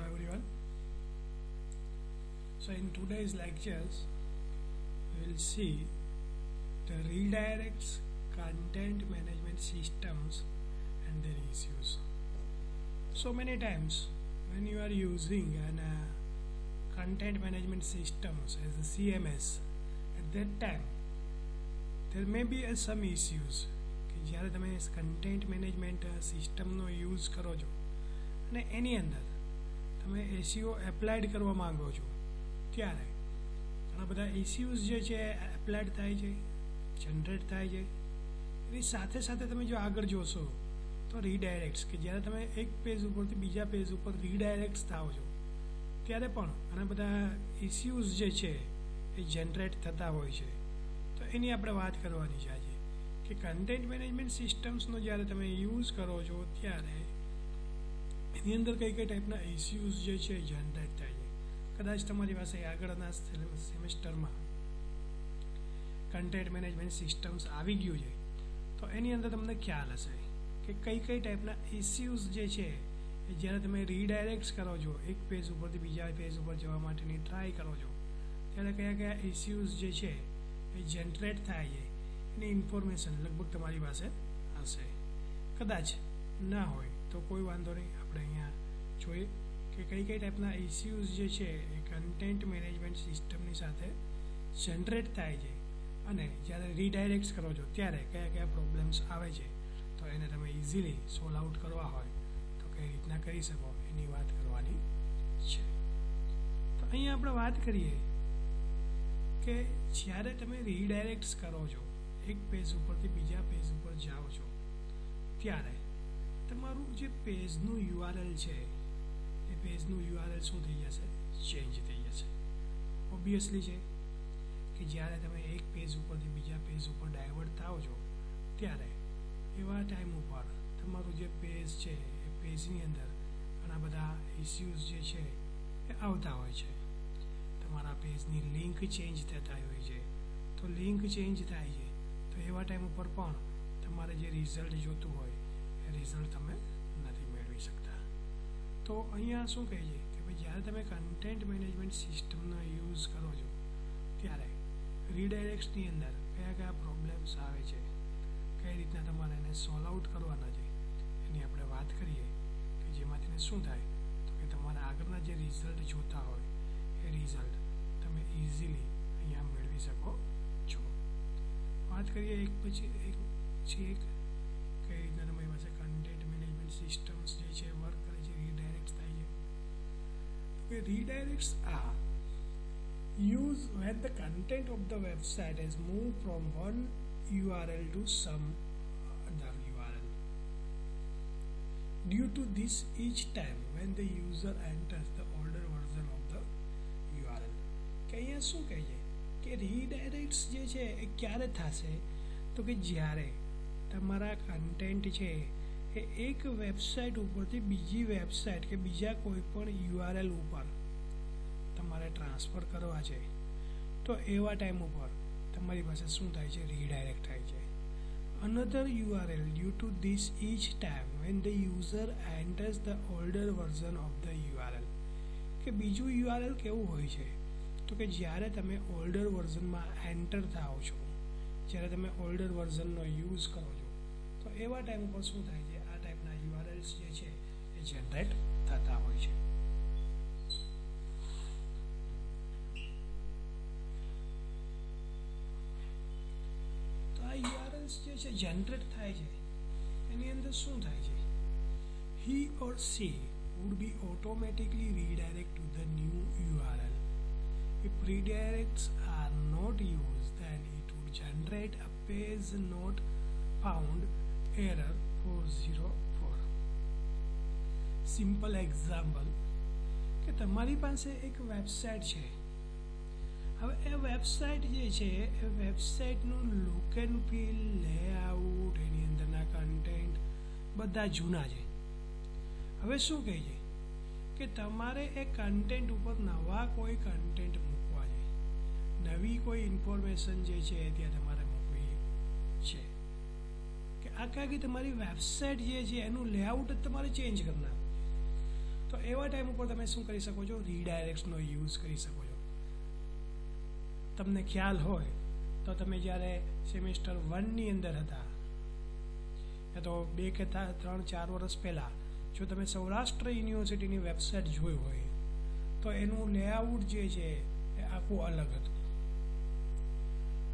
everyone. So in today's lectures, we will see the redirects, content management systems and their issues. So many times when you are using an content management systems as a CMS, at that time there may be some issues કે જ્યારે તમે content management સિસ્ટમનો use કરો છો અને એની અંદર તમે SEO applied કરવા માંગો છો ત્યારે ઘણા બધા ઇસ્યુઝ જે છે એપ્લાઇડ થાય છે, જનરેટ થાય છે. એની સાથે સાથે તમે જો આગળ જોશો તો રીડાયરેક્ટ્સ કે જ્યારે તમે એક પેજ ઉપરથી બીજા પેજ ઉપર રીડાયરેક્ટ્સ થાઓ છો ત્યારે પણ ઘણા બધા ઇસ્યુઝ જે છે એ જનરેટ થતા હોય છે. તો એની આપણે વાત કરવાની છે આજે કે કન્ટેન્ટ મેનેજમેન્ટ સિસ્ટમ્સનો જ્યારે તમે યુઝ કરો છો ત્યારે એની અંદર કઈ કઈ ટાઈપના ઇસ્યુઝ જે છે જનરેટ થાય છે. કદાચ તમારી પાસે આગળના સેમેસ્ટરમાં કન્ટેન્ટ મેનેજમેન્ટ સિસ્ટમ્સ આવી ગયું છે તો એની અંદર તમને ખ્યાલ હશે કે કઈ કઈ ટાઈપના ઇસ્યુઝ જે છે એ જ્યારે તમે રીડાયરેક્ટ કરો છો એક પેજ ઉપરથી બીજા પેજ ઉપર જવા માટેની ટ્રાય કરો છો ત્યારે કયા કયા ઇસ્યુઝ જે છે એ જનરેટ થાય છે એની ઇન્ફોર્મેશન લગભગ તમારી પાસે હશે. કદાચ ના હોય તો કોઈ વાંધો નહીં, આપણે અહીંયા જોઈએ કે કઈ કઈ ટાઈપના ઇસ્યુઝ જે છે એ કન્ટેન્ટ મેનેજમેન્ટ સિસ્ટમની સાથે જનરેટ થાય છે અને જ્યારે રીડાયરેક્ટ કરો છો ત્યારે કયા કયા પ્રોબ્લેમ્સ આવે છે તો એને તમે ઇઝીલી સોલ્વ આઉટ કરવા હોય તો કઈ રીતના કરી શકો એની વાત કરવાની છે. તો અહીંયા આપણે વાત કરીએ કે જ્યારે તમે રીડાયરેક્ટ કરો છો એક પેજ ઉપરથી બીજા પેજ ઉપર જાઓ છો ત્યારે તમારું જે પેજનું યુઆરએલ છે એ પેજનું યુઆરએલ શું થઈ જશે? ચેન્જ થઈ જશે. ઓબ્વિયસલી છે કે જ્યારે તમે એક પેજ ઉપરથી બીજા પેજ ઉપર ડાયવર્ટ થાઓ છો ત્યારે એવા ટાઈમ ઉપર તમારું જે પેજ છે એ પેજની અંદર ઘણા બધા ઇસ્યુઝ જે છે એ આવતા હોય છે. તમારા પેજની લિંક ચેન્જ થતા હોય છે તો લિંક ચેન્જ થાય છે તો એવા ટાઈમ ઉપર પણ તમારે જે રિઝલ્ટ જોતું હોય એ રિઝલ્ટ તમે નથી મેળવી શકતા. તો અહીંયા શું કહે છે કે ભાઈ જ્યારે તમે કન્ટેન્ટ મેનેજમેન્ટ સિસ્ટમનો યુઝ કરો છો ત્યારે રીડાયરેક્ટ્સની અંદર કયા કયા પ્રોબ્લેમ્સ આવે છે, કઈ રીતના તમારે એને સોલ્વ આઉટ કરવાના છે એની આપણે વાત કરીએ કે જેમાંથી શું થાય તો કે તમારા આગળના જે રિઝલ્ટ જોતા હોય એ રિઝલ્ટ તમે ઇઝીલી અહીંયા મેળવી શકો છો. વાત કરીએ એક પછી એક કઈ રીતના તમારી પાસે કન્ટેન્ટ મેનેજમેન્ટ સિસ્ટમ્સ જે છે વર્ક કરે છે, રીડાયરેક્ટ થાય છે. તો કે રીડાયરેક્ટ્સ આ used when the content of the website is moved from one URL to some other URL. Due to this, each time when the user enters the older version of the URL. કે અહીંયા શું કહે છે કે રીડાયરેક્ટ્સ જે છે એ ક્યારે થશે તો કે જ્યારે તમારા કન્ટેન્ટ છે એ એક વેબસાઇટ ઉપરથી બીજી વેબસાઇટ કે બીજા કોઈ પણ યુઆરએલ ઉપર તમારે ટ્રાન્સફર કરવા છે તો એવા ટાઈમ ઉપર તમારી પાસે શું થાય છે? રીડાયરેક્ટ થાય છે. Another URL due to this each time when the user enters the older version of the URL. કે બીજું URL કેવું હોય છે તો કે જ્યારે તમે ઓલ્ડર વર્ઝનમાં એન્ટર થાઓ છો, જ્યારે તમે ઓલ્ડર વર્ઝનનો યુઝ કરો છો તો એવા ટાઈમ ઉપર શું થાય છે? આ ટાઈપના યુઆરએલ્સ જે છે એ જનરેટ થતા હોય છે. URLs જે છે જનરેટ થાય છે એની અંદર શું થાય છે? he or she would be automatically redirect to the new URL. If redirects are not used, then it would generate a page not found error 404. Simple example કે તમારી પાસે એક વેબસાઇટ છે. હવે એ વેબસાઇટ જે છે એ વેબસાઇટનું લુક એન્ડ ફીલ, લેઆઉટ, એની અંદરના content બધા જૂના છે. હવે શું કહે છે કે તમારે એ કન્ટેન્ટ ઉપર નવા કોઈ કન્ટેન્ટ મૂકવા છે, નવી કોઈ ઇન્ફોર્મેશન જે છે એ ત્યાં તમારે મૂકવી છે કે આખી તમારી વેબસાઇટ જે છે એનું લેઆઉટ જ તમારે ચેન્જ કરનાર. તો તો એવા ટાઈમ ઉપર તમે શું કરી શકો છો, રીડાયરેક્ટ્સનો યુઝ કરી શકો છો. તમને ખ્યાલ હોય તો તમે જ્યારે સેમેસ્ટર 1ની અંદર હતા તો 2 કે 3-4 વર્ષ પહેલાં જો તમે સૌરાષ્ટ્ર યુનિવર્સિટીની વેબસાઇટ જોઈ હોય તો એનું લેઆઉટ જે છે એ આખું અલગ હતું.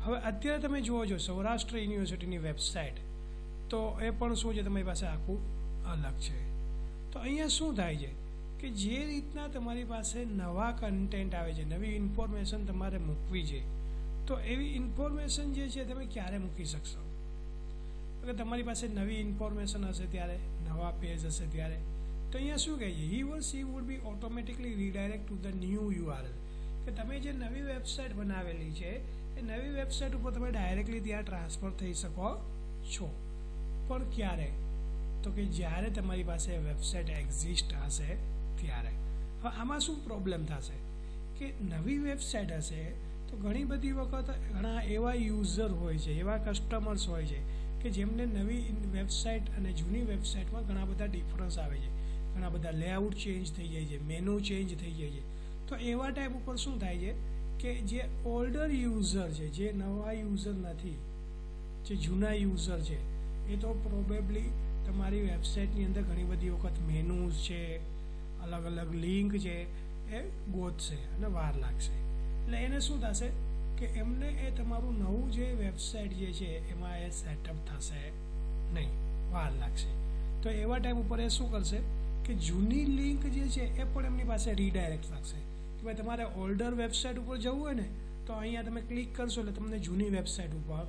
હવે અત્યારે તમે જુઓ છો સૌરાષ્ટ્ર યુનિવર્સિટીની વેબસાઇટ તો એ પણ શું છે, તમારી પાસે આખું અલગ છે. તો અહીંયા શું થાય છે કે જે રીતના તમારી પાસે નવા કન્ટેન્ટ આવે છે, નવી ઇન્ફોર્મેશન તમારે મૂકવી છે, તો એવી ઇન્ફોર્મેશન જે છે તમે ક્યારે મૂકી શકશો? કે તમારી પાસે નવી ઇન્ફોર્મેશન હશે ત્યારે, નવા પેજ હશે ત્યારે. તો અહીંયા શું કહે છે, he or she would be automatically redirect to the new URL. કે તમે જે નવી વેબસાઇટ બનાવેલી છે એ નવી વેબસાઇટ ઉપર તમે ડાયરેક્ટલી ત્યાં ટ્રાન્સફર થઈ શકો છો. પણ ક્યારે? તો કે જ્યારે તમારી પાસે વેબસાઇટ એક્ઝિસ્ટ હશે ત્યારે. હવે આમાં શું પ્રોબ્લેમ થશે કે નવી વેબસાઇટ હશે તો ઘણી બધી વખત ઘણા એવા યુઝર હોય છે, એવા કસ્ટમર્સ હોય છે કે જેમને નવી વેબસાઇટ અને જૂની વેબસાઇટમાં ઘણા બધા ડિફરન્સ આવે છે, ઘણા બધા લેઆઉટ ચેન્જ થઈ જાય છે, મેનુ ચેન્જ થઈ જાય છે. તો એવા ટાઈપ ઉપર શું થાય છે કે જે ઓલ્ડર યુઝર છે, જે નવા યુઝર નથી, જે જૂના યુઝર છે, એ તો પ્રોબેબલી તમારી વેબસાઇટની અંદર ઘણી બધી વખત મેનુઝ છે, અલગ અલગ લિંક છે, એ ગોતશે અને વાર લાગશે. એટલે એને શું થશે કે એમને એ તમારું નવું જે વેબસાઇટ જે છે એમાં એ સેટઅપ થશે નહીં, વાર લાગશે. તો એવા ટાઈમ ઉપર એ શું કરશે કે જૂની લિંક જે છે એ પણ એમની પાસે રીડાયરેક્ટ રાખશે કે ભાઈ તમારે ઓલ્ડર વેબસાઇટ ઉપર જવું હોય ને તો અહીંયા તમે ક્લિક કરશો એટલે તમને જૂની વેબસાઇટ ઉપર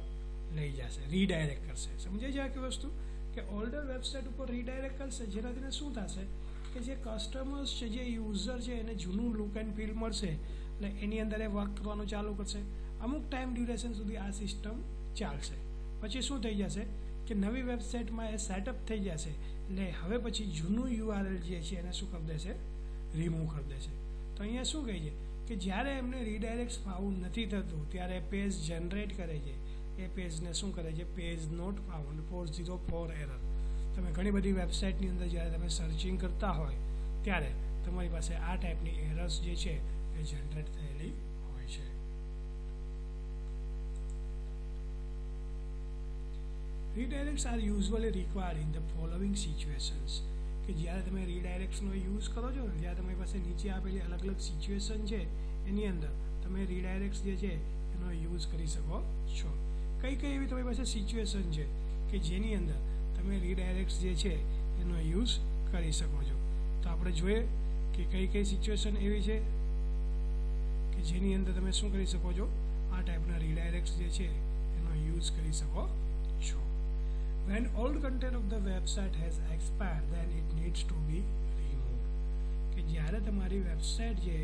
લઈ જશે, રીડાયરેક્ટ કરશે. સમજાય છે આખી વસ્તુ કે ઓલ્ડર વેબસાઇટ ઉપર રીડાયરેક્ટ કરશે, જેનાથી શું થશે કે જે કસ્ટમર્સ છે, જે યુઝર છે, એને જૂનું લુક એન્ડ ફીલ મળશે એટલે એની અંદર એ વર્ક કરવાનું ચાલુ કરશે. અમુક ટાઈમ ડ્યુરેશન સુધી આ સિસ્ટમ ચાલશે. પછી શું થઈ જશે કે નવી વેબસાઇટમાં એ સેટઅપ થઈ જશે એટલે હવે પછી જૂનું URL જે છે એને શું કરી દેશે, રિમૂવ કરી દેશે. તો અહીંયા શું કહે છે કે જ્યારે એમને રીડાયરેક્ટ ફાઉન્ડ નથી થતું ત્યારે પેજ જનરેટ કરે છે, એ પેજને શું કરે છે, પેજ નોટ ફાઉન્ડ 404 એરર. તમે ઘણી બધી વેબસાઇટની અંદર જ્યારે તમે સર્ચિંગ કરતા હોય ત્યારે તમારી પાસે આ ટાઈપની એરર્સ જે છે એ જનરેટ થયેલી હોય છે. Redirects are usually required in the following situations. કે જ્યારે તમે રીડાયરેક્ટ્સનો યુઝ કરો છો ને, જ્યારે તમારી પાસે નીચે આપેલી અલગ અલગ સિચ્યુએશન છે એની અંદર તમે રીડાયરેક્ટ્સ જે છે એનો યુઝ કરી શકો છો. કઈ કઈ એવી તમારી પાસે સિચ્યુએશન છે કે જેની અંદર તમે રીડાયરેક્ટ્સ જે છે એનો યુઝ કરી શકો છો? તો આપણે જોઈએ કે કઈ કઈ સિચ્યુએશન એવી છે કે જેની અંદર તમે શું કરી શકો છો, આ ટાઈપના રીડાયરેક્ટ્સ જે છે એનો યુઝ કરી શકો છો. When old content of the website has expired, then it needs to be removed. કે જ્યારે તમારી વેબસાઇટ છે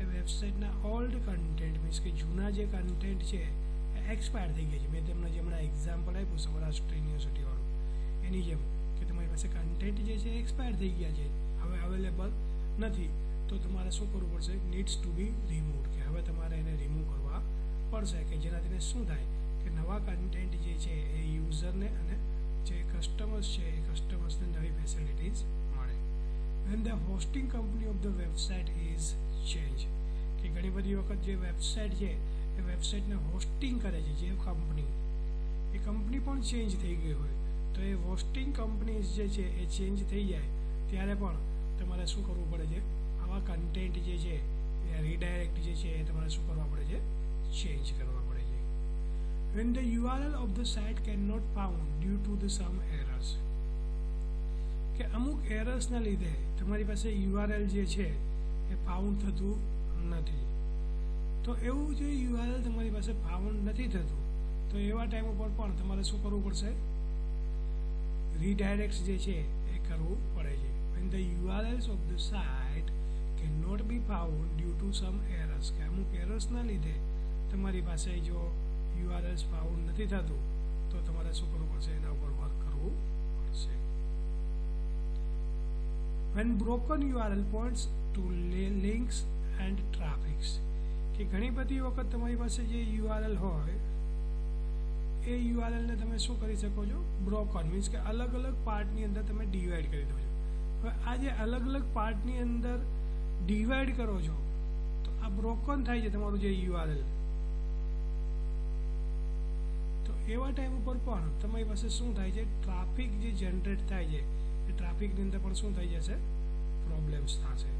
એ વેબસાઇટના ઓલ્ડ કન્ટેન્ટ મીન્સ કે જૂના જે કન્ટેન્ટ છે એ એક્સપાયર થઈ ગયા છે. મેં તમને જે હમણાં એક્ઝામ્પલ આપ્યું સૌરાષ્ટ્ર યુનિવર્સિટીવાળું, એની જેમ કે તમારી પાસે કન્ટેન્ટ જે છે એક્સપાયર થઈ ગયા છે, હવે અવેલેબલ નથી, તો તમારે શું કરવું પડશે, નીડ્સ ટુ બી રિમૂવડ. કે હવે તમારે એને રિમૂવ કરવા પડશે કે જેનાથી શું થાય કે નવા કન્ટેન્ટ જે છે એ યુઝરને અને જે કસ્ટમર્સ છે એ કસ્ટમર્સને નવી ફેસિલિટીઝ મળે. When the hosting company of the website is change. કે ઘણી બધી વખત જે વેબસાઇટ છે એ વેબસાઇટને હોસ્ટિંગ કરે છે જે કંપની, એ કંપની પણ ચેન્જ થઈ ગઈ હોય તો એ હોસ્ટિંગ કંપનીઝ જે છે એ ચેન્જ થઈ જાય ત્યારે પણ તમારે શું કરવું પડે છે, આવા કન્ટેન્ટ જે છે એ રીડાયરેક્ટ જે છે એ તમારે શું કરવા પડે છે, ચેન્જ કરવા પડે છે. When the URL of the site cannot found due to the some errors. કે અમુક એરર્સના લીધે તમારી પાસે URL જે છે એ ફાઉન્ડ થતું નથી. તો એવું જે URL તમારી પાસે ફાઉન્ડ નથી થતું તો એવા ટાઈમ ઉપર પણ તમારે શું કરવું પડશે, રીડાયરેક્ટ્સ જે છે એ કરવું પડે છે. When the URLs of the site cannot be found due to some errors. કે અમુક એરર્સના લીધે તમારી પાસે જો URLs ફાઉન્ડ નથી થતું તો તમારે શું કરવું પડશે, એના ઉપર વર્ક કરવું પડશે. When broken URL points to links and traffics. કે ઘણી બધી વખત તમારી પાસે જે URL હોય એ URL ને તમે શું કરી શકો છો, બ્રોકન મીન્સ કે અલગ અલગ પાર્ટની અંદર તમે ડિવાઈડ કરી દો છો. હવે આ જે અલગ અલગ પાર્ટની અંદર ડિવાઈડ કરો છો તો આ બ્રોકન થાય છે તમારું જે યુઆરએલ. તો એવા ટાઈમ ઉપર પણ તમારી પાસે શું થાય છે, ટ્રાફિક જે જનરેટ થાય છે એ ટ્રાફિકની અંદર પણ શું થઈ જશે, પ્રોબ્લેમ્સ થશે.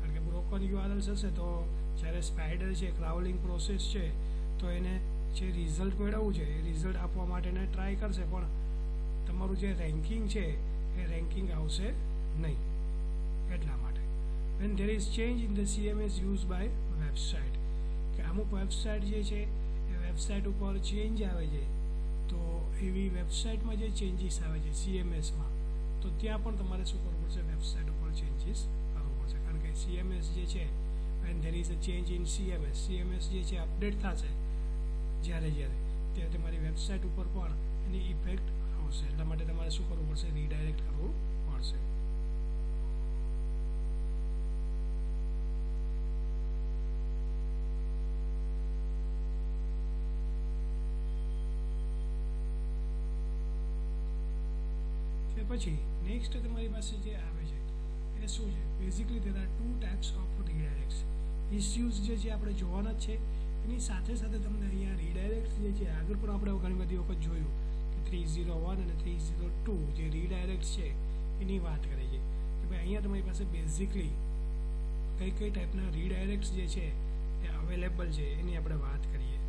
કારણ કે બ્રોકન યુઆરએલ્સ હશે તો જ્યારે સ્પાઈડર છે, ક્રાઉલિંગ પ્રોસેસ છે, તો એને જે રિઝલ્ટ મેળવવું છે એ રિઝલ્ટ આપવા માટે એને ટ્રાય કરશે, પણ તમારું જે રેન્કિંગ છે એ રેન્કિંગ આવશે નહીં. એટલા માટે when there is change in the CMS used by website, કે અમુક વેબસાઇટ જે છે એ વેબસાઇટ ઉપર ચેન્જ આવે છે, તો એવી વેબસાઇટમાં જે ચેન્જીસ આવે છે CMSમાં, તો ત્યાં પણ તમારે શું કરવું પડશે, વેબસાઇટ ઉપર ચેન્જીસ કરવું પડશે. કારણ કે CMS જે છે when there is a change in CMS જે છે અપડેટ થશે જ્યારે ત્યારે તમારી વેબસાઇટ ઉપર પણ એની ઇફેક્ટ આવશે. એટલા માટે તમારે શું કરવું પડશે, રીડાયરેક્ટ કરવું પડશે. પછી નેક્સ્ટ તમારી પાસે જે આવે છે એ શું છે, basically there are 2 types of redirects. Issues જે છે આપણે જોવાના જ છે, એની સાથે સાથે તમને અહીંયા રીડાયરેક્ટ જે છે આગળ પણ આપણે ઘણી બધી વખત જોયું કે 301 અને 302 જે રીડાયરેક્ટ છે એની વાત કરે છે કે ભાઈ અહીંયા તમારી પાસે બેઝિકલી કઈ ટાઈપના રીડાયરેક્ટ્સ જે છે એ અવેલેબલ છે એની આપણે વાત કરીએ,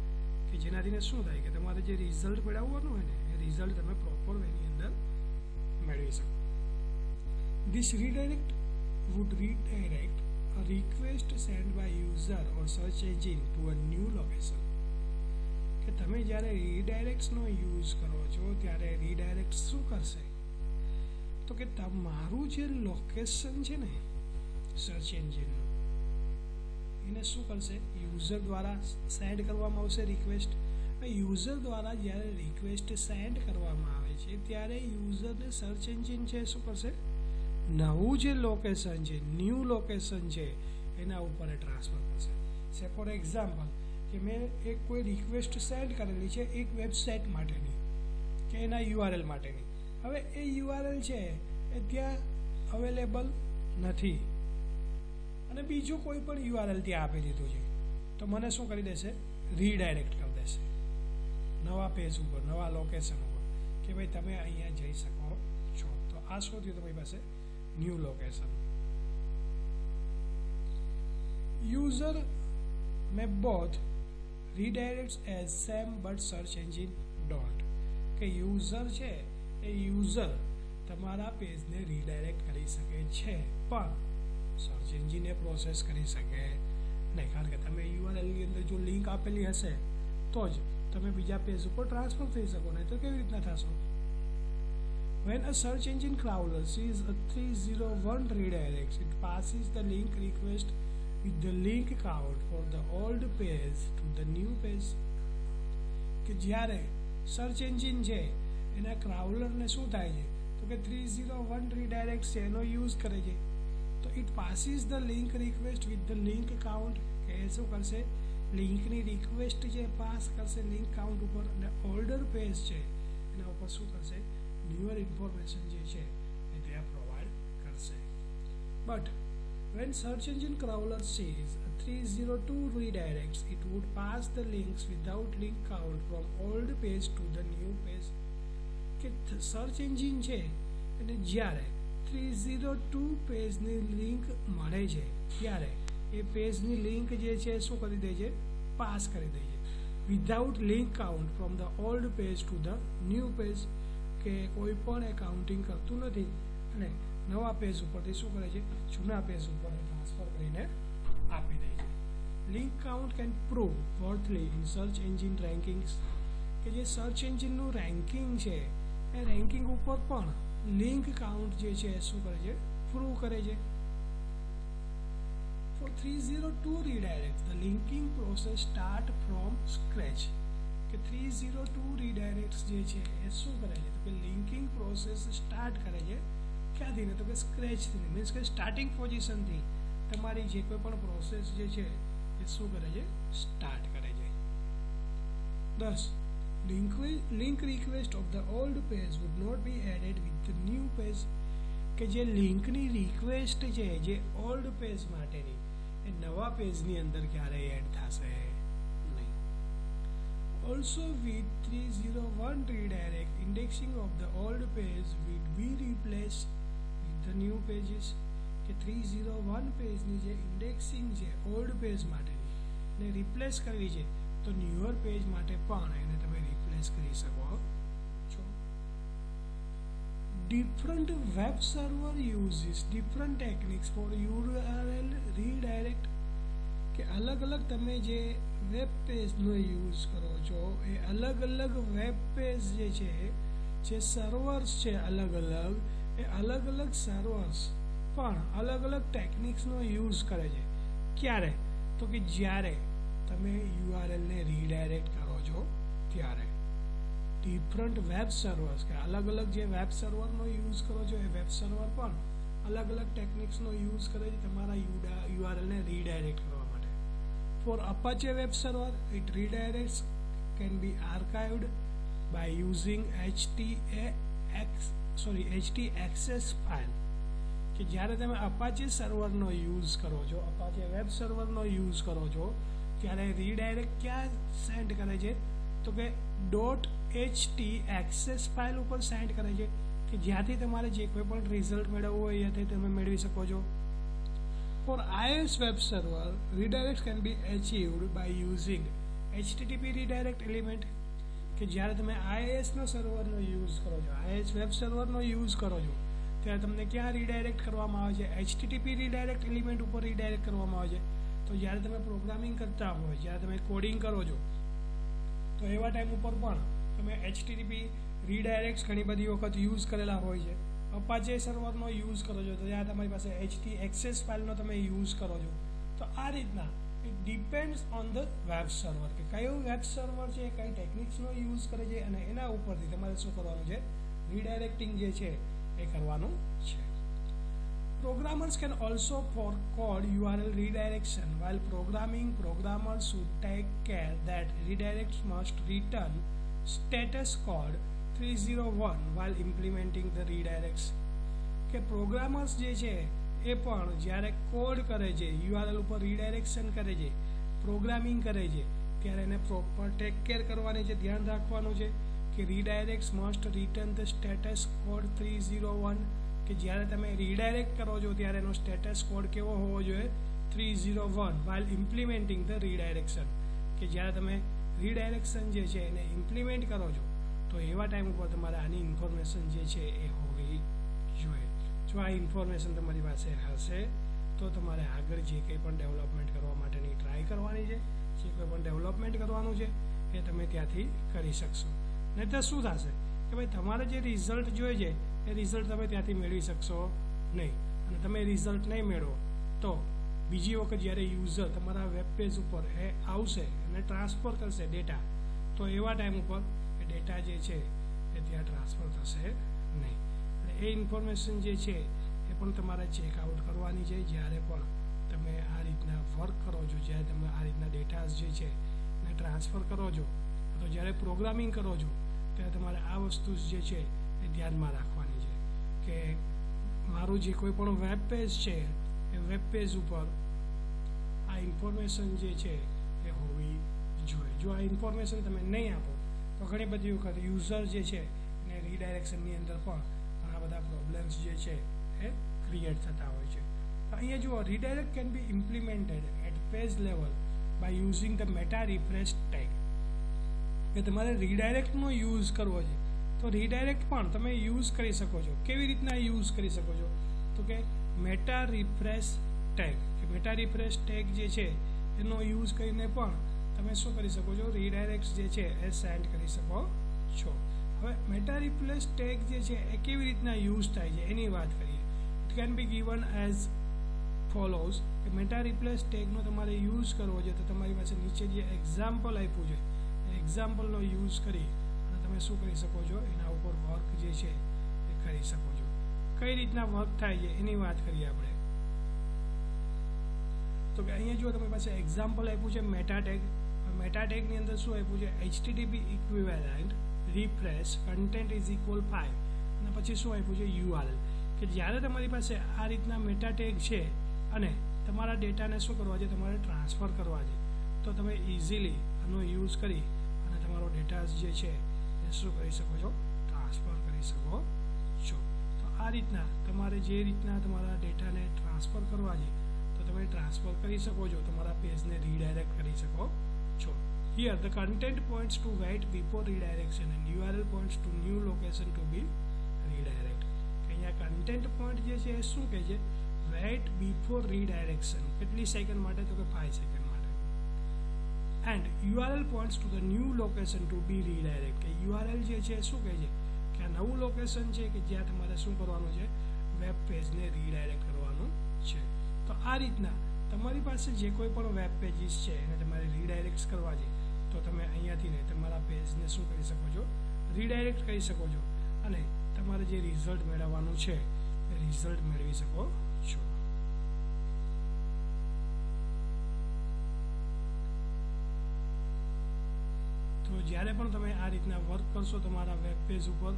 કે જેનાથી શું થાય કે તમારે જે રિઝલ્ટ મેળવવાનું હોય ને એ રિઝલ્ટ તમે પ્રોપર વેની અંદર મેળવી શકો. This redirect would redirect a request sent by user or search engine to a new location. કે તમે જ્યારે રીડાયરેક્ટ્સનો યુઝ કરો છો ત્યારે રીડાયરેક્ટ શું કરશે, તો કે તમારું જે લોકેશન છે ને સર્ચ એન્જિનનું, એને શું કરશે, યુઝર દ્વારા સેન્ડ કરવામાં આવશે રિક્વેસ્ટ. યુઝર દ્વારા જ્યારે રિક્વેસ્ટ સેન્ડ કરવામાં આવે છે ત્યારે યુઝરને સર્ચ એન્જિન છે શું કરશે, નવું જે લોકેશન છે, ન્યૂ લોકેશન છે એના ઉપર ટ્રાન્સફર કરશે. સે ફોર એક્ઝામ્પલ કે મેં એક કોઈ રિક્વેસ્ટ સેન્ડ કરેલી છે એક વેબસાઇટ માટેની કે એના યુઆરએલ માટેની. હવે એ યુઆરએલ છે એ ત્યાં અવેલેબલ નથી અને બીજું કોઈ પણ યુઆરએલ ત્યાં આપી દીધું છે, તો મને શું કરી દેશે, રીડાયરેક્ટ કરી દેશે નવા પેજ ઉપર, નવા લોકેશન ઉપર, કે ભાઈ તમે અહીંયા જઈ શકો છો. તો આ શું થયું તમારી પાસે, new location. User May both redirects as same but search engine don't, કે યુઝર છે એ યુઝર તમારા પેજને રીડાયરેક્ટ કરી શકે છે પણ સર્ચ એન્જિન એ પ્રોસેસ કરી શકે નહીં. કારણ કે તમે યુઆરએલની અંદર જો લિંક આપેલી હશે તો જ તમે બીજા પેજ ઉપર ટ્રાન્સફર થઈ શકો, નહીં તો કેવી રીતના થશો. When a search engine crawler sees a 301 redirects, it passes the link request with the link count for the old page to the new page. કે જ્યારે સર્ચ એન્જિન છે એના ક્રાઉલરને શું થાય છે તો કે 301 રીડાયરેક્ટ છે એનો યુઝ કરે છે, તો it passes the link request with the link count, કે એ શું કરશે, લિંકની રિક્વેસ્ટ છે પાસ કરશે લિંક કાઉન્ટ ઉપર, અને ઓલ્ડર પેજ છે એના ઉપર શું કરશે, ન્યુઅર ઇન્ફોર્મેશન જે છે એ ત્યાં પ્રોવાઈડ કરશે. But when search engine crawler sees a 302 redirects, it would pass the links without link count from old page to the new page. કે સર્ચ એન્જિન છે અને જ્યારે 302 પેજની લિંક મળે છે ત્યારે એ પેજની લિંક જે છે શું કરી દે છે, પાસ કરી દે છે without link count from the old page two the new page, કે કોઈ પણ એ કાઉન્ટિંગ કરતું નથી અને નવા પેજ ઉપરથી શું કરે છે, જૂના પેજ ઉપર ટ્રાન્સફર કરીને આપી દે છે. Link count can prove worthly in search engine rankings, કે જે સર્ચ એન્જિનનું રેન્કિંગ છે એ રેન્કિંગ ઉપર પણ લિંક કાઉન્ટ જે છે શું કરે છે, પ્રૂવ કરે છે. For 302 redirects, the linking process start from scratch. કે 302 redirects જે છે એ શું કરે છે, તો કે લિંકિંગ પ્રોસેસ સ્ટાર્ટ કરે છે ક્યાંથી ને, તો કે સ્ક્રેચથી, મીન્સ કે સ્ટાર્ટિંગ પોઝિશનથી તમારી જે કોઈ પણ પ્રોસેસ જે છે એ શું કરે છે, સ્ટાર્ટ કરે છે. 10. Link request of the old page would not be added with the new page, કે જે લિંકની રિક્વેસ્ટ છે જે ઓલ્ડ પેજ માટેની એ નવા પેજની અંદર ક્યારેય એડ થશે નહીં. Also with 301 redirect indexing of the old page will be replaced with the new pages. કે 301 પેજની જે ઇન્ડેક્સિંગ છે ઓલ્ડ પેજ માટેની એને રિપ્લેસ કરવી છે તો ન્યુઅર પેજ માટે પણ એને તમે રિપ્લેસ કરી શકો છો. Different web server uses different techniques for URL redirect. કે અલગ અલગ તમે જે વેબ પેજનો યુઝ કરો છો એ અલગ અલગ વેબ પેજ જે છે જે સર્વર્સ છે અલગ અલગ એ અલગ અલગ સર્વર્સ પણ અલગ અલગ ટેકનિક્સનો યુઝ કરે છે. ક્યારે? તો કે જ્યારે તમે યુઆરએલને રીડાયરેક્ટ કરો છો ત્યારે. ડિફરન્ટ વેબ સર્વર્સ કે અલગ અલગ જે વેબ સર્વરનો યુઝ કરો છો એ વેબ સર્વર પણ અલગ અલગ ટેકનિક્સનો યુઝ કરે છે તમારા યુઆરએલને રીડાયરેક્ટ કરવા માટે. For Apache web server it redirects can be archived by using htaccess file. કે જ્યારે તમે અપાચે સર્વરનો યુઝ કરો છો અપાચે વેબ સર્વરનો યુઝ કરો છો ત્યારે રીડાયરેક્ટ ક્યાં સેન્ડ કરે છે તો કે .htaccess ફાઇલ ઉપર સેન્ડ કરે છે કે જ્યાંથી તમારે જે કોઈ પણ રિઝલ્ટ મેળવવું હોય ત્યાંથી તમે મેળવી શકો છો. For iOS web server redirect can be achieved by using http redirect element. કે જ્યારે તમે iOSનો સર્વરનો યુઝ કરો છો iOS વેબ સર્વરનો યુઝ કરો છો ત્યારે તમને ક્યાં રીડાયરેક્ટ કરવામાં આવે છે http રીડાયરેક્ટ એલિમેન્ટ ઉપર રીડાયરેક્ટ કરવામાં આવે છે. તો જ્યારે તમે પ્રોગ્રામિંગ કરતા હોય જ્યારે તમે કોડિંગ કરો છો તો એવા ટાઈમ ઉપર પણ તમે http રીડાયરેક્ટ્સ ઘણી બધી વખત યુઝ કરેલા હોય છે. અપાચે સર્વરનો યુઝ કરો છો તો ત્યાં તમારી પાસે htaccess ફાઇલનો તમે યુઝ કરો છો. તો આ રીતના it depends on the web server કે કયો વેબ સર્વર છે કઈ ટેકનિક્સનો યુઝ કરે છે અને એના ઉપરથી તમારે શું કરવાનું છે રીડાયરેક્ટિંગ જે છે એ કરવાનું છે. Programmers can also forecode URL redirection. While programming, programmers should take care that redirects must return status code 301 while implementing the redirects. કે પ્રોગ્રામર્સ જે છે એ પણ જ્યારે કોડ કરે છે યુઆરએલ ઉપર રીડાયરેક્શન કરે છે પ્રોગ્રામિંગ કરે છે ત્યારે એને પ્રોપર ટેક કેર કરવાની છે ધ્યાન રાખવાનું છે કે redirects must return the status code 301. કે જ્યારે તમે રીડાયરેક્ટ કરો છો ત્યારે એનો સ્ટેટસ કોડ કેવો હોવો જોઈએ 301 while implementing the redirection. કે જ્યારે તમે રીડાયરેક્શન જે છે એને ઇમ્પ્લિમેન્ટ કરો છો તો એવા ટાઈમ ઉપર તમારે આની ઇન્ફોર્મેશન જે છે એ હોવી જોઈએ. જો આ ઇન્ફોર્મેશન તમારી પાસે હશે તો તમારે આગળ જે કંઈ પણ ડેવલપમેન્ટ કરવા માટેની ટ્રાય કરવાની છે જે કોઈ પણ ડેવલપમેન્ટ કરવાનું છે એ તમે ત્યાંથી કરી શકશો. નહીં તો શું થશે કે ભાઈ તમારે જે રિઝલ્ટ જોઈએ છે એ રિઝલ્ટ તમે ત્યાંથી મેળવી શકશો નહીં અને તમે રિઝલ્ટ નહીં મેળવો તો બીજી વખત જ્યારે યુઝર તમારા વેબ પેજ ઉપર એ આવશે અને ટ્રાન્સફર કરશે ડેટા તો એવા ટાઈમ ઉપર એ ડેટા જે છે એ ત્યાં ટ્રાન્સફર થશે નહીં. અને એ ઇન્ફોર્મેશન જે છે એ પણ તમારે ચેકઆઉટ કરવાની છે જ્યારે પણ તમે આ રીતના વર્ક કરો છો જ્યારે તમે આ રીતના ડેટા જે છે એને ટ્રાન્સફર કરો છો તો જ્યારે પ્રોગ્રામિંગ કરો છો ત્યારે તમારે આ વસ્તુ જે છે એ ધ્યાનમાં રાખવાની છે કે મારું જે કોઈ પણ વેબ પેજ છે એ વેબ પેજ ઉપર આ ઇન્ફોર્મેશન જે છે એ હોવી જોઈએ. જો આ ઇન્ફોર્મેશન તમે નહીં આપો તો ઘણી બધી વખત યુઝર જે છે એને રીડાયરેક્શનની અંદર પણ ઘણા બધા પ્રોબ્લેમ્સ જે છે એ ક્રિએટ થતા હોય છે. તો અહીંયા જુઓ redirect can be implemented at page level by using the meta refresh tag. કે તમારે રીડાયરેક્ટનો યુઝ કરવો છે તો રીડાયરેક્ટ પણ તમે યુઝ કરી શકો છો. કેવી રીતના યુઝ કરી શકો છો તો કે મેટા રિફ્રેશ ટેગ કે મેટા રિફ્રેશ ટેગ જે છે એનો યુઝ કરીને પણ તમે શું કરી શકો છો રીડાયરેક્ટ્સ જે છે એ સેન્ડ કરી શકો છો. હવે મેટા રિફ્રેશ ટેગ જે છે એ કેવી રીતના યુઝ થાય છે એની વાત કરીએ. It can be given as follows કે મેટા રિપ્લેસ ટેગનો તમારે યુઝ કરવો છે તો તમારી પાસે નીચે જે એક્ઝામ્પલ આપ્યું છે એ એક્ઝામ્પલનો યુઝ કરી અને તમે શું કરી શકો છો એના ઉપર વર્ક જે છે એ કરી શકો છો. કઈ રીતના વર્ક થાય છે એની વાત કરીએ આપણે તો કે અહીંયા જો તમારી પાસે એક્ઝામ્પલ આપ્યું છે મેટા ટેગની અંદર શું આપ્યું છે HTTP equivalent refresh content is equal 5 અને પછી શું આપ્યું છે URL કે જ્યારે તમારી પાસે આ રીતના મેટા ટેગ છે અને તમારા ડેટાને શું કરવા છે, તમારે ટ્રાન્સફર કરવા છે, તો તમે ઇઝીલી આનો યુઝ કરી અને તમારો ડેટા જે છે એ શું કરી શકો છો, ટ્રાન્સફર કરી શકો છો. તો આ રીતના તમારે જે રીતના તમારા ડેટાને ટ્રાન્સફર કરવા છે તો તમે ટ્રાન્સફર કરી શકો છો, તમારા પેજને રીડાયરેક્ટ કરી શકો છો. Here the content points to wait before redirection and URL points to new location to be redirect. અહીંયા કન્ટેન્ટ પોઈન્ટ જે છે એ શું કહે છે, વેઇટ બિફોર રીડાયરેક્શન. કેટલી સેકન્ડ માટે, તો કે 5 સેકન્ડ માટે. And URL points to the new location to be redirect. કે URL જે છે એ શું કહે છે કે આ નવું લોકેશન છે કે જ્યાં તમારે શું કરવાનું છે, વેબ પેજને રીડાયરેક્ટ કરવાનું છે. તો આ રીતના તમારી પાસે જે કોઈ પણ વેબ પેજીસ છે એને તમારે રીડાયરેક્ટ કરવા છે તો તમે અહીંયાથી ને તમારા પેજને શું કરી શકો છો, રીડાયરેક્ટ કરી શકો છો અને તમારે જે રિઝલ્ટ મેળવવાનું છે એ રિઝલ્ટ મેળવી શકો છો. તો જ્યારે પણ તમે આ રીતના વર્ક કરશો તમારા વેબ પેજ ઉપર,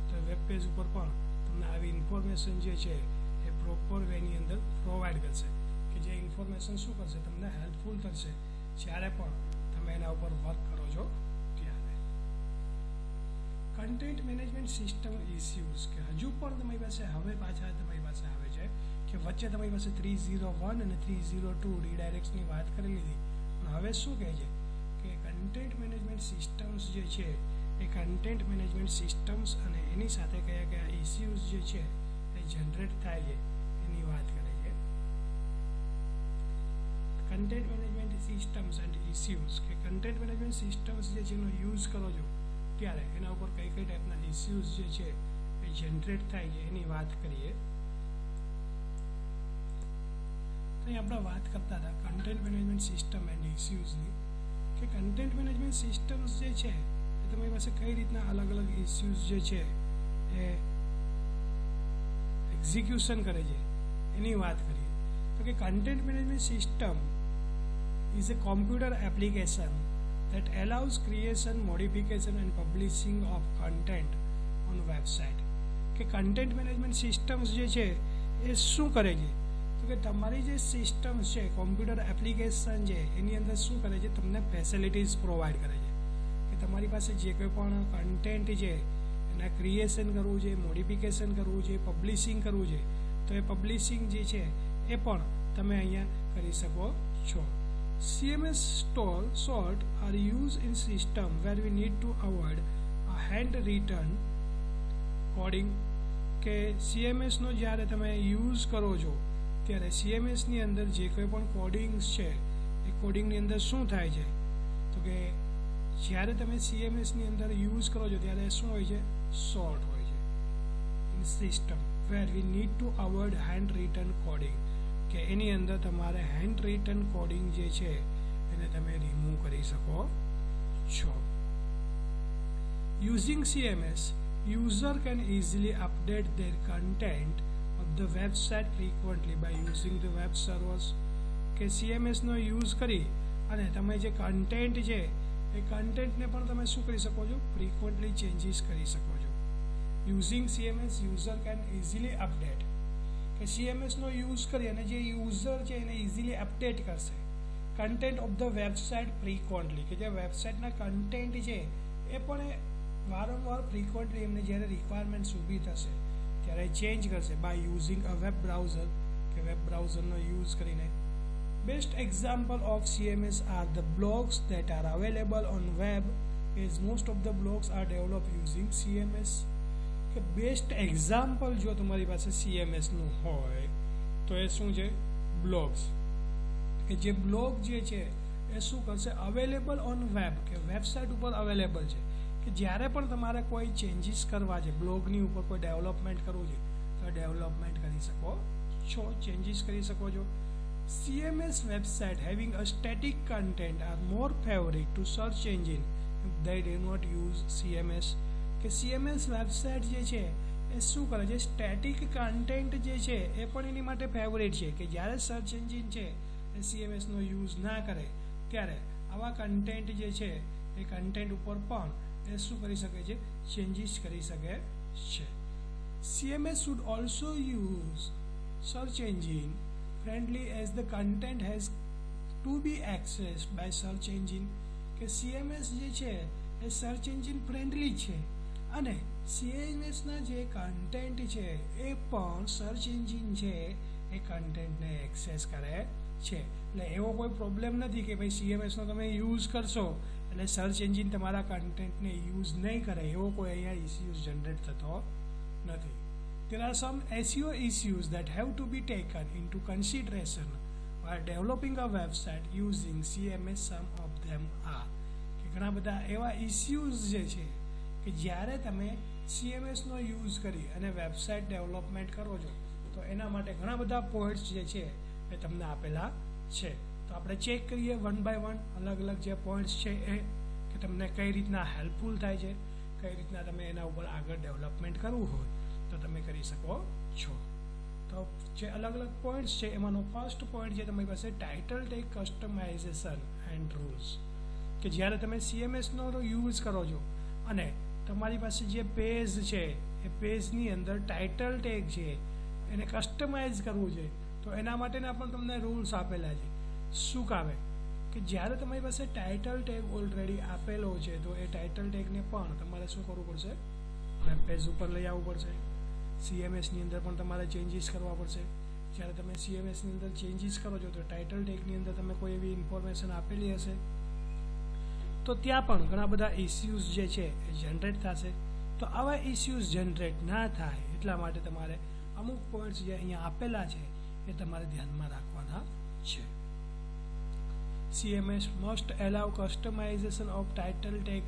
તો વેબ પેજ ઉપર પણ તમને આવી ઇન્ફોર્મેશન જે છે એ પ્રોપર વેની અંદર પ્રોવાઈડ કરશે કે જે ઇન્ફોર્મેશન શું કરશે, તમને હેલ્પફુલ થશે જ્યારે પણ તમે એના ઉપર વર્ક કરો છો ત્યારે. કન્ટેન્ટ મેનેજમેન્ટ સિસ્ટમ ઇસ્યુઝ, કે હજુ પણ તમારી પાસે હવે પાછા તમારી પાસે આવે છે કે વચ્ચે તમારી પાસે 301 અને 302 રીડાયરેક્ટ્સની વાત કરી લીધી, પણ હવે શું કહે છે કે કન્ટેન્ટ મેનેજમેન્ટ સિસ્ટમ્સ જે છે એ કન્ટેન્ટ મેનેજમેન્ટ સિસ્ટમ્સ અને એની સાથે કયા કયા ઇસ્યુઝ જે છે એ જનરેટ થાય છે એની વાત કરે છે. Content management systems and issues, કે કન્ટેન્ટ મેનેજમેન્ટ સિસ્ટમ્સ જે છે એનો યુઝ કરો છો ત્યારે એના ઉપર કઈ કઈ ટાઈપના ઇસ્યુઝ જે છે એ જનરેટ થાય છે એની વાત કરીએ. તો અહીં આપણે વાત કરતા હતા કન્ટેન્ટ મેનેજમેન્ટ સિસ્ટમ એન્ડ ઇસ્યુઝની, કે કન્ટેન્ટ મેનેજમેન્ટ સિસ્ટમ્સ જે છે એ તમારી પાસે કઈ રીતના અલગ અલગ ઇસ્યુઝ જે છે એ એક્ઝિક્યુશન કરે છે એની વાત કરીએ. તો કે content management system is a computer application that allows creation, modification and publishing of content on website. કે કન્ટેન્ટ મેનેજમેન્ટ સિસ્ટમ્સ જે છે એ શું કરે છે, તો કે તમારી જે સિસ્ટમ્સ છે, કોમ્પ્યુટર એપ્લિકેશન છે એની અંદર શું કરે છે, તમને ફેસિલિટીઝ પ્રોવાઈડ કરે છે કે તમારી પાસે જે કોઈ પણ કન્ટેન્ટ છે એના ક્રિએશન કરવું છે, મોડિફિકેશન કરવું છે, પબ્લિશિંગ કરવું છે, તો એ પબ્લિશિંગ જે છે એ પણ તમે અહીંયા કરી શકો છો. CMS sort are used in system where we need to avoid a handwritten coding. કે CMS નો જ્યારે તમે યુઝ કરો છો ત્યારે CMS ની અંદર જે કોઈ પણ કોડિંગ્સ છે એ કોડિંગની અંદર શું થાય છે, તો કે જ્યારે તમે CMS ની અંદર યુઝ કરો છો ત્યારે શું હોય છે, સોર્ટ હોય છે in system where we need to avoid handwritten coding. કે એની અંદર તમારે હેન્ડ રિટન કોડિંગ જે છે એને તમે રિમૂવ કરી શકો છો. Using CMS, user can easily update their content of the website frequently by using the web servers. કે CMS નો યુઝ કરી અને તમે જે કન્ટેન્ટ છે એ કન્ટેન્ટને પણ તમે શું કરી શકો છો, ફ્રીક્વન્ટલી ચેન્જીસ કરી શકો છો. Using CMS, user can easily update. કે CMS નો યુઝ કરી અને જે યુઝર છે એને ઇઝીલી અપડેટ કરશે content of the website frequently, કે જે વેબસાઇટના કન્ટેન્ટ છે એ પણ વારંવાર ફ્રીક્વન્ટલી એમને જ્યારે રિક્વાયરમેન્ટ્સ ઊભી થશે ત્યારે ચેન્જ કરશે by using a web browser, કે વેબ બ્રાઉઝરનો યુઝ કરીને. Best example of CMS are the blogs that are available on web, as most of the blogs are develop using CMS. કે બેસ્ટ એક્ઝામ્પલ જો તમારી પાસે CMS નું હોય તો એ શું છે, બ્લોગ્સ. કે જે બ્લોગ જે છે એ શું કરશે, અવેલેબલ ઓન વેબ, કે વેબસાઇટ ઉપર અવેલેબલ છે, કે જ્યારે પણ તમારે કોઈ ચેન્જીસ કરવા છે, બ્લોગની ઉપર કોઈ ડેવલપમેન્ટ કરવું છે તો ડેવલપમેન્ટ કરી શકો છો, ચેન્જીસ કરી શકો છો. CMS website having a static content are more favorite to search engine if they do not use CMS. કે CMS વેબસાઇટ જે છે એ શું કરે છે, સ્ટેટિક કન્ટેન્ટ જે છે એ પણ એની માટે ફેવરેટ છે, કે જ્યારે સર્ચ એન્જિન છે એ CMS નો યુઝ ના કરે ત્યારે આવા કન્ટેન્ટ જે છે એ કન્ટેન્ટ ઉપર પણ એ શું કરી શકે છે, ચેન્જીસ કરી શકે છે. CMS should also use search engine friendly as the content has to be accessed by search engine. કે CMS જે છે એ સર્ચ એન્જિન ફ્રેન્ડલી છે અને CMSના જે કન્ટેન્ટ છે એ પણ સર્ચ એન્જિન છે એ કન્ટેન્ટને એક્સેસ કરે છે. એટલે એવો કોઈ પ્રોબ્લેમ નથી કે ભાઈ CMSનો તમે યુઝ કરશો એટલે સર્ચ એન્જિન તમારા કન્ટેન્ટને યુઝ નહીં કરે, એવો કોઈ અહીંયા ઇસ્યુઝ જનરેટ થતો નથી. There are some SEO issues that have to be taken into consideration while developing a website using CMS. Some of them are કે ઘણા બધા એવા ઇસ્યુઝ જે છે કે જ્યારે તમે CMSનો યુઝ કરી અને વેબસાઇટ ડેવલપમેન્ટ કરો છો તો એના માટે ઘણા બધા પોઈન્ટ્સ જે છે એ તમને આપેલા છે. તો આપણે ચેક કરીએ વન બાય વન અલગ અલગ જે પોઈન્ટ્સ છે એ કે તમને કઈ રીતના હેલ્પફુલ થાય છે, કઈ રીતના તમે એના ઉપર આગળ ડેવલપમેન્ટ કરવું હોય તો તમે કરી શકો છો. તો જે અલગ અલગ પોઈન્ટ્સ છે એમાંનો ફર્સ્ટ પોઈન્ટ છે તમારી પાસે title tag customization and rules. કે જ્યારે તમે CMSનો યુઝ કરો છો અને તમારી પાસે જે પેજ છે એ પેજની અંદર ટાઇટલ ટેગ છે એને કસ્ટમાઇઝ કરવું છે તો એના માટેના પણ તમને રૂલ્સ આપેલા છે. શું કામે કે જ્યારે તમારી પાસે ટાઇટલ ટેગ ઓલરેડી આપેલો છે તો એ ટાઇટલ ટેગને પણ તમારે શું કરવું પડશે, વેબ પેજ ઉપર લઈ આવવું પડશે. CMSની અંદર પણ તમારે ચેન્જીસ કરવા પડશે. જ્યારે તમે CMSની અંદર ચેન્જીસ કરો છો તો ટાઇટલ ટેગની અંદર તમે કોઈ એવી ઇન્ફોર્મેશન આપેલી હશે તો ત્યાં પણ ઘણા બધા ઇસ્યુઝ જે છે એ જનરેટ થશે. તો આવા ઇસ્યુઝ જનરેટ ના થાય એટલા માટે તમારે અમુક પોઈન્ટ્સ જે અહીંયા આપેલા છે એ તમારે ધ્યાનમાં રાખવાના છે. CMS must allow customization of title tag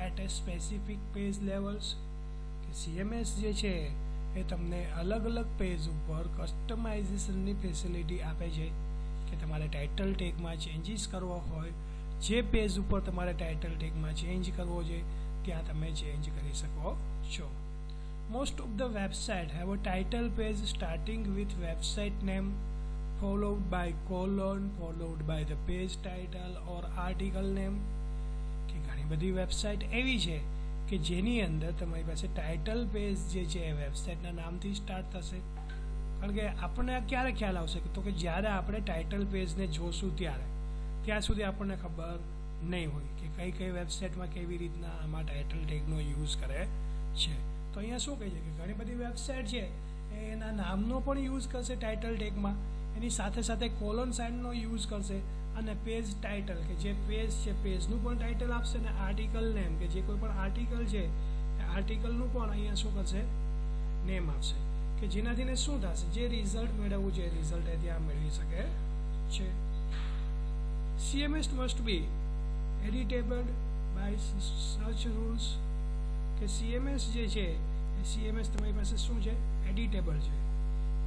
at a specific page levels. કે CMS જે છે એ તમને અલગ અલગ પેજ ઉપર કસ્ટમાઇઝેશનની ફેસિલિટી આપે છે કે તમારે ટાઇટલ ટેગમાં ચેન્જીસ કરવા હોય, જે પેજ ઉપર તમારે ટાઇટલ ટેગમાં ચેન્જ કરવો છે ત્યાં તમે ચેન્જ કરી શકો છો. Most of the website have a title page starting with website name followed by colon followed by the page title or article name. કે ઘણી બધી વેબસાઇટ એવી છે કે જેની અંદર તમારી પાસે ટાઇટલ પેજ જે છે એ વેબસાઇટના નામથી સ્ટાર્ટ થશે. કારણ કે આપણને ક્યારે ખ્યાલ આવશે તો કે જ્યારે આપણે ટાઇટલ પેજને જોશું ત્યારે, ત્યાં સુધી આપણને ખબર નહીં હોય કે કઈ કઈ વેબસાઇટમાં કેવી રીતના આમાં ટાઇટલ ટેગનો યુઝ કરે છે. તો અહીંયા શું કહે છે કે ઘણી બધી વેબસાઇટ છે એના નામનો પણ યુઝ કરશે ટાઇટલ ટેગમાં, એની સાથે સાથે કોલન સાઇનનો યુઝ કરશે અને પેજ ટાઇટલ કે જે પેજ છે પેજનું પણ ટાઇટલ આપશે અને આર્ટિકલ નેમ કે જે કોઈ પણ આર્ટિકલ છે એ આર્ટિકલનું પણ અહીંયા શું કરશે, નેમ આપશે. કે જેનાથીને શું થશે, જે રિઝલ્ટ મેળવવું છે એ રિઝલ્ટ એ ત્યાં મેળવી શકે છે. CMS must be editable by search rules. કે CMS જે છે એ CMS તમારી પાસે શું છે, એડિટેબલ છે.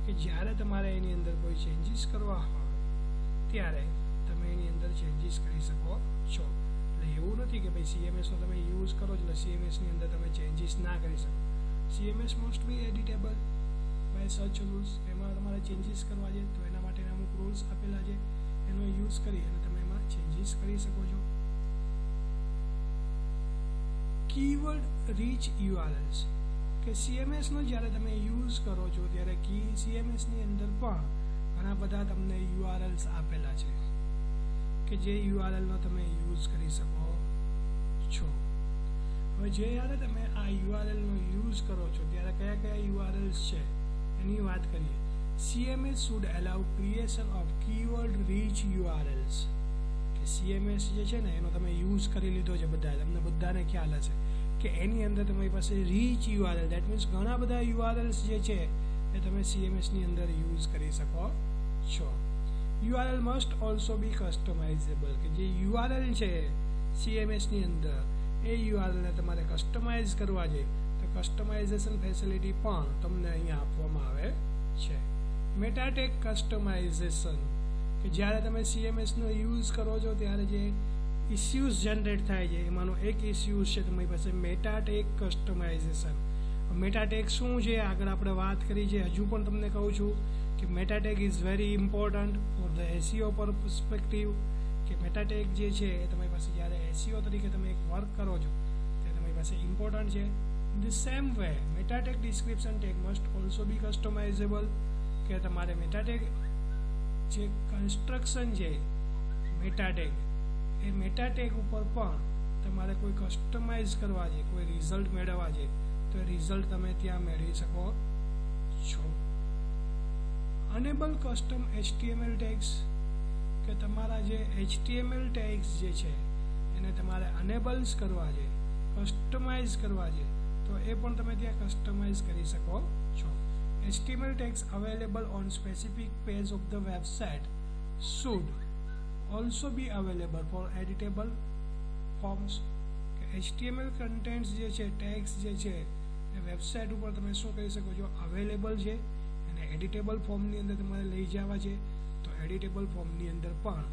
કે જ્યારે તમારે એની અંદર કોઈ ચેન્જીસ કરવા હોય ત્યારે તમે એની અંદર ચેન્જીસ કરી શકો છો. એટલે એવું નથી કે ભાઈ CMSનો તમે યુઝ કરો છો એટલે CMSની અંદર તમે ચેન્જીસ ના કરી શકો. CMS must be editable by search rules. એમાં તમારે ચેન્જીસ કરવા છે તો એના માટેના અમુક રૂલ્સ આપેલા છે, એનો યુઝ કરી અને તમે એમાં ચેન્જીસ કરી શકો છો. Keyword reach URLs. કે CMSનો જ્યારે તમે યુઝ કરો છો ત્યારે CMSની અંદર પણ ઘણા બધા તમને URLs આપેલા છે કે જે URLનો તમે યુઝ કરી શકો છો. હવે જ્યારે તમે આ URLનો યુઝ કરો છો ત્યારે કયા કયા URLs છે એની વાત કરીએ. CMS should allow creation of keyword rich URLs. કે CMS જે છે ને એનો તમે યુઝ કરી લીધો છે બધા, તમને બધાને ખ્યાલ હશે કે એની અંદર તમારી પાસે રીચ URL, દેટ મીન્સ ઘણા બધા URLs જે છે એ તમે CMSની અંદર યુઝ કરી શકો છો. URL must also be customisable. કે જે URL છે CMSની અંદર એ URLને તમારે કસ્ટમાઇઝ કરવા છે તો કસ્ટમાઇઝેશન ફેસિલિટી પણ તમને અહીંયા આપવામાં આવે છે. Meta tag customization. કે જ્યારે તમે CMSનો યુઝ કરો છો ત્યારે જે ઇસ્યુઝ જનરેટ થાય છે એમાંનો એક ઇસ્યુઝ છે તમારી પાસે meta tag customization. Meta tag શું છે આગળ આપણે વાત કરી છે, હજુ પણ તમને કહું છું કે meta tag is very important for the SEO perspective. કે મેટા ટેગ જે છે એ તમારી પાસે જ્યારે SEO તરીકે તમે એક વર્ક કરો છો ત્યારે તમારી પાસે ઇમ્પોર્ટન્ટ છે. In the same way, meta tag description tag must also be customizable. કે તમારે meta tag જે કન્સ્ટ્રક્શન છે meta tag એ meta tag ઉપર પણ તમારે કોઈ કસ્ટમાઇઝ કરવા છે, કોઈ રિઝલ્ટ મેળવવા છે, તો એ રિઝલ્ટ તમે ત્યાં મેળવી શકો છો. અનેબલ કસ્ટમ HTML tags કે તમારા જે HTML tags જે છે એને તમારે અનેબલ્સ કરવા છે, કસ્ટમાઇઝ કરવા છે, તો એ પણ તમે ત્યાં કસ્ટમાઇઝ કરી શકો છો. HTML tags available on specific page of the website should also be available for editable forms. કે HTML contents જે છે, tags જે છે એ વેબસાઇટ ઉપર તમે શું કરી શકો છો, અવેલેબલ છે, અને એડિટેબલ ફોર્મની અંદર તમારે લઈ જવા છે, તો એડિટેબલ ફોર્મની અંદર પણ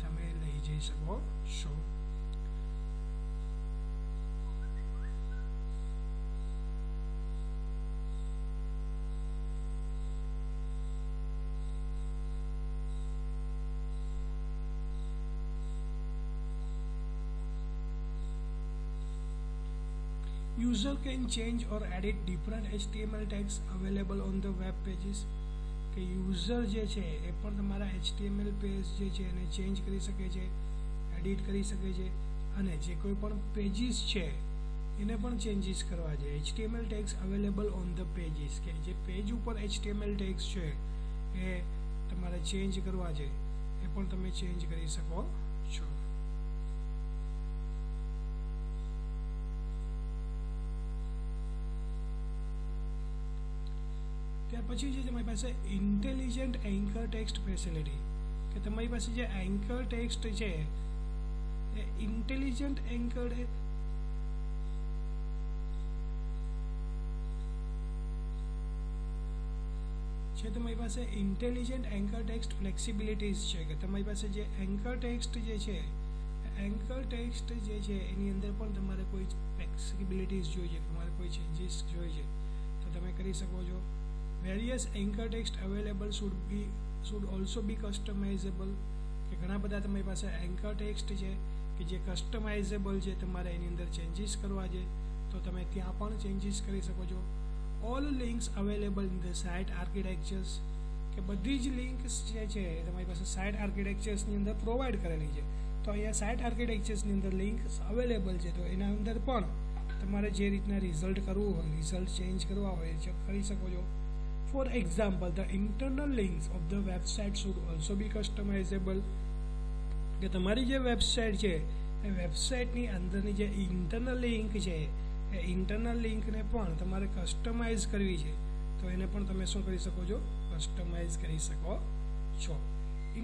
તમે લઈ જઈ શકો છો. User can change or edit different HTML tags available on the web pages. કે યુઝર જે છે એ પણ તમારા HTML પેજ જે છે એને ચેન્જ કરી શકે છે, એડિટ કરી શકે છે, અને જે કોઈ પણ પેજીસ છે એને પણ ચેન્જીસ કરવા છે. HTML tags available on the pages કે જે પેજ ઉપર HTML tags છે એ તમારે ચેન્જ કરવા છે, એ પણ તમે ચેન્જ કરી શકો છો. ત્યાર પછી જે તમારી પાસે ઇન્ટેલિજન્ટ એન્કર ટેક્સ્ટ ફેસિલિટી, કે તમારી પાસે જે એન્કર ટેક્સ્ટ છે એ ઇન્ટેલિજન્ટ એન્કર છે, તમારી પાસે ઇન્ટેલિજન્ટ એન્કર ટેક્સ્ટ ફ્લેક્સિબિલિટીઝ છે. કે તમારી પાસે જે એન્કર ટેક્સ્ટ જે છે, એન્કર ટેક્સ્ટ જે છે એની અંદર પણ તમારે કોઈ ફ્લેક્સિબિલિટીઝ જોઈએ, તમારે કોઈ ચેન્જીસ જોઈએ તો તમે કરી શકો છો. Various anchor text available should also be customizable. કે ઘણા બધા તમારી પાસે એન્કર ટેક્સ્ટ છે કે જે કસ્ટમાઇઝેબલ છે, તમારે એની અંદર ચેન્જીસ કરવા છે તો તમે ત્યાં પણ ચેન્જીસ કરી શકો છો. All links available in the site architectures, કે બધી જ લિંક્સ જે છે એ તમારી પાસે સાઇટ આર્કિટેક્ચર્સની અંદર પ્રોવાઈડ કરેલી છે, તો અહીંયા સાઇટ આર્કિટેક્ચર્સની અંદર લિંક્સ અવેલેબલ છે, તો એના અંદર પણ તમારે જે રીતના રિઝલ્ટ કરવું હોય, રિઝલ્ટ ચેન્જ કરવા હોય એ કરી શકો છો. For example, the internal links of the website should also be customizable. કે તમારી જે વેબસાઇટ છે એ વેબસાઇટની અંદરની જે ઇન્ટરનલ લિંક છે એ ઇન્ટરનલ લિંકને પણ તમારે કસ્ટમાઇઝ કરવી છે, તો એને પણ તમે શું કરી શકો છો, કસ્ટમાઇઝ કરી શકો છો.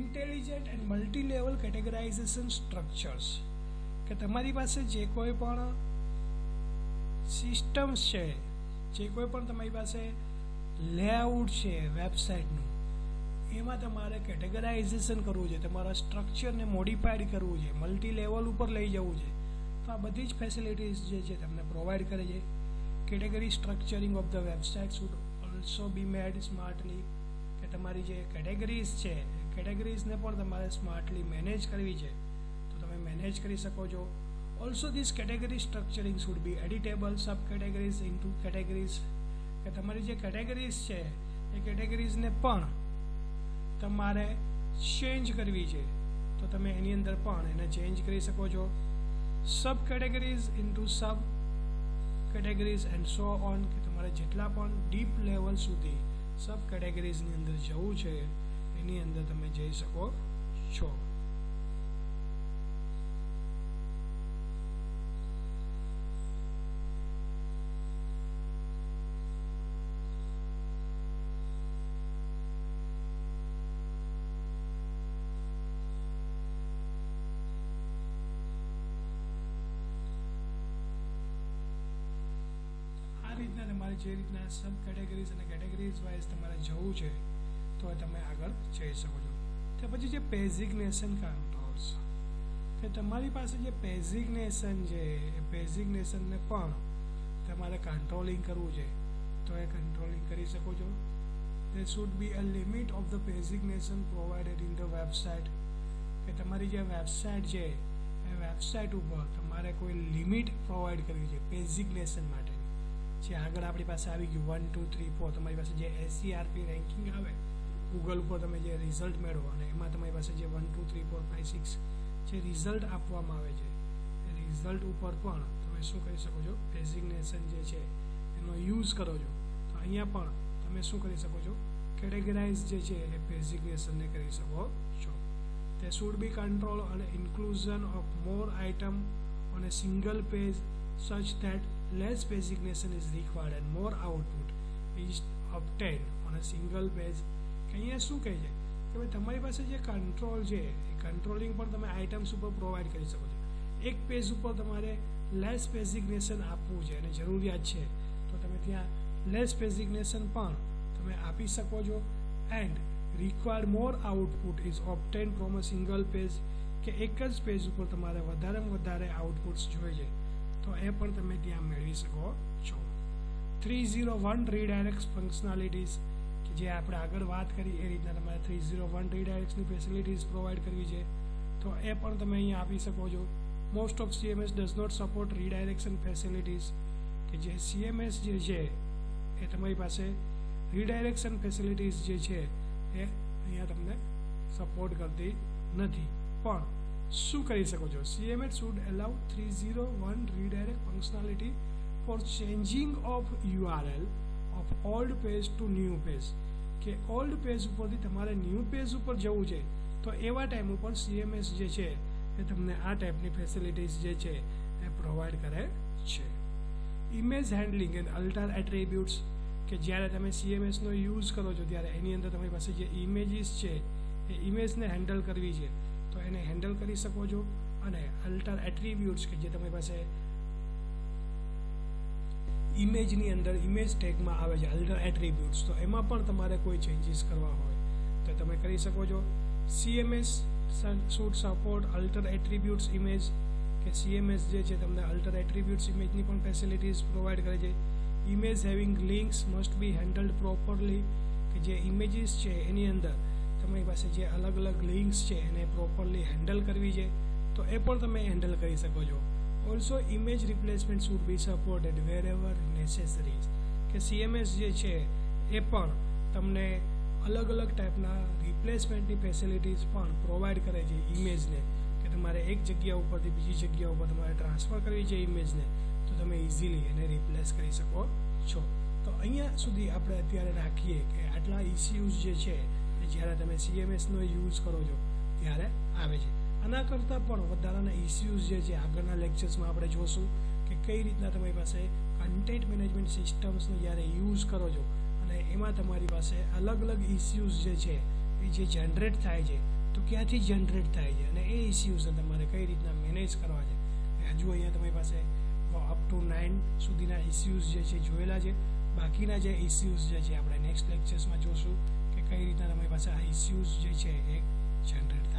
Intelligent and multi level categorisation structures, કે તમારી પાસે જે કોઈ પણ સિસ્ટમ્સ છે, જે કોઈ પણ તમારી પાસે લેઆઉટ છે વેબસાઇટનું, એમાં તમારે કેટેગરાઇઝેશન કરવું છે, તમારા સ્ટ્રક્ચરને મોડિફાઈડ કરવું છે, મલ્ટી લેવલ ઉપર લઈ જવું છે, તો આ બધી જ ફેસિલિટીઝ જે છે તમને પ્રોવાઈડ કરે છે. Category structuring of the website should also be made smartly, કે તમારી જે કેટેગરીઝ છે એ કેટેગરીઝને પણ તમારે સ્માર્ટલી મેનેજ કરવી છે, તો તમે મેનેજ કરી શકો છો. Also this category structuring should be editable sub categories into categories, કે તમારી જે કેટેગરીઝ છે એ કેટેગરીઝને પણ તમારે ચેન્જ કરવી છે, તો તમે એની અંદર પણ એને ચેન્જ કરી શકો છો. Sub categories into sub categories and so on, કે તમારે જેટલા પણ ડીપ લેવલ સુધી સબ કેટેગરીઝની અંદર જવું છે એની અંદર તમે જઈ શકો છો. તમારે જે રીતના સબ કેટેગરીઝ અને કેટેગરીઝ વાઇઝ તમારે જવું છે તો તમે આગળ જઈ શકો છો. તે પછી જે પેઝિગ્નેશન કંટ્રોલ્સ, કે તમારી પાસે જે પેઝિગ્નેશન છે એ પેઝિગ્નેશનને પણ તમારે કંટ્રોલિંગ કરવું છે તો એ કંટ્રોલિંગ કરી શકો છો. there should be a limit of the designation provided in the website, કે તમારી જે વેબસાઇટ છે એ વેબસાઇટ ઉપર તમારે કોઈ લિમિટ પ્રોવાઈડ કરવી છે પેઝિગ્નેશન માટે. જે આગળ આપણી પાસે આવી ગયું 1 2 3 4 તમારી પાસે જે SCRP રેન્કિંગ આવે ગૂગલ ઉપર તમે જે રિઝલ્ટ મેળવો અને એમાં તમારી પાસે જે 1 2 3 4 5 6 જે રિઝલ્ટ આપવામાં આવે છે એ રિઝલ્ટ ઉપર પણ તમે શું કરી શકો છો ડેઝિગ્નેશન જે છે એનો યુઝ કરો છો. તો અહીંયા પણ તમે શું કરી શકો છો કેટેગરાઇઝ જે છે એ ડેઝિગ્નેશનને કરી શકો છો. તે શુડ બી કંટ્રોલ અને inclusion of more item on a single page such that less designation is required and more output is obtained on a single page. કે અહીંયા શું કહે છે કે ભાઈ તમારી પાસે જે કંટ્રોલ છે એ કંટ્રોલિંગ પણ તમે આઇટમ્સ ઉપર પ્રોવાઈડ કરી શકો છો. એક પેજ ઉપર તમારે લેસ ડેઝિગ્નેશન આપવું છે અને જરૂરિયાત છે તો તમે ત્યાં લેસ ડેઝિગ્નેશન પણ તમે આપી શકો છો. And required more output is obtained from a single page કે એક જ પેજ ઉપર તમારે વધારેમાં વધારે આઉટપુટ્સ જોઈએ તો એ પણ તમે ત્યાં મેળવી શકો છો. 301 રીડાયરેક્ટ ફંક્શનાલિટીઝ કે જે આપણે આગળ વાત કરી એ રીતના તમારે 301 રીડાયરેક્ટ્સની ફેસિલિટીઝ પ્રોવાઈડ કરવી છે તો એ પણ તમે અહીંયા આપી શકો છો. Most of CMS does not support redirection facilities કે જે CMS જે છે એ તમારી પાસે રીડાયરેક્શન ફેસિલિટીઝ જે છે એ અહીંયા તમને સપોર્ટ કરતી નથી. પણ શું કરી શકો છો CMS should allow 301 redirect functionality for changing of URL of old page to new page કે ઓલ્ડ પેજ ઉપરથી તમારે ન્યૂ પેજ ઉપર જવું છે તો એવા ટાઈમ ઉપર CMS જે છે એ તમને આ ટાઈપની ફેસિલિટીઝ જે છે એ પ્રોવાઈડ કરે છે. Image handling and alter attributes કે જ્યારે તમે CMSનો યુઝ કરો છો ત્યારે એની અંદર તમારી પાસે જે ઇમેજીસ છે એ ઇમેજને હેન્ડલ કરવી છે તો એને હેન્ડલ કરી શકો છો. અને અલ્ટર એટ્રીબ્યુટ્સ કે જે તમારી પાસે ઇમેજની અંદર ઇમેજ ટેગમાં આવે છે અલ્ટર એટ્રીબ્યુટ્સ તો એમાં પણ તમારે કોઈ ચેન્જીસ કરવા હોય તો તમે કરી શકો છો. CMS should support alter attributes image કે CMS જે છે તમને અલ્ટર એટ્રીબ્યુટ્સ ઇમેજની પણ ફેસિલિટીઝ પ્રોવાઈડ કરે છે. Image having links must be handled properly કે જે ઇમેજીસ છે એની અંદર તમારી પાસે જે અલગ અલગ લિંક્સ છે એને પ્રોપરલી હેન્ડલ કરવી છે તો એ પણ તમે હેન્ડલ કરી શકો છો. Also image replacement should be supported wherever necessary કે CMS જે છે એ પણ તમને અલગ અલગ ટાઈપના રિપ્લેસમેન્ટની ફેસિલિટીઝ પણ પ્રોવાઈડ કરે છે ઇમેજને કે તમારે એક જગ્યા ઉપરથી બીજી જગ્યા ઉપર તમારે ટ્રાન્સફર કરવી છે ઇમેજને તો તમે ઇઝીલી એને રિપ્લેસ કરી શકો છો. તો અહીંયા સુધી આપણે અત્યારે રાખીએ કે આટલા ઇસ્યુઝ જે છે એ જ્યારે તમે CMSનો યુઝ કરો છો ત્યારે આવે છે. આના કરતાં પણ વધારાના ઇસ્યુઝ જે છે આગળના લેક્ચર્સમાં આપણે જોશું કે કઈ રીતના તમારી પાસે કન્ટેન્ટ મેનેજમેન્ટ સિસ્ટમ્સનો જ્યારે યુઝ કરો છો અને એમાં તમારી પાસે અલગ અલગ ઇસ્યુઝ જે છે એ જે જનરેટ થાય છે તો ક્યાંથી જનરેટ થાય છે અને એ ઇસ્યુઝને તમારે કઈ રીતના મેનેજ કરવા છે હજુ અહીંયા તમારી પાસે અપ ટુ 9 સુધીના ઇસ્યુઝ જે છે જોયેલા છે. બાકીના જે ઇસ્યુઝ જે છે આપણે નેક્સ્ટ લેક્ચર્સમાં જોશું કે કઈ રીતના તમારી પાસે આ ઇસ્યુઝ જે છે એ જનરેટ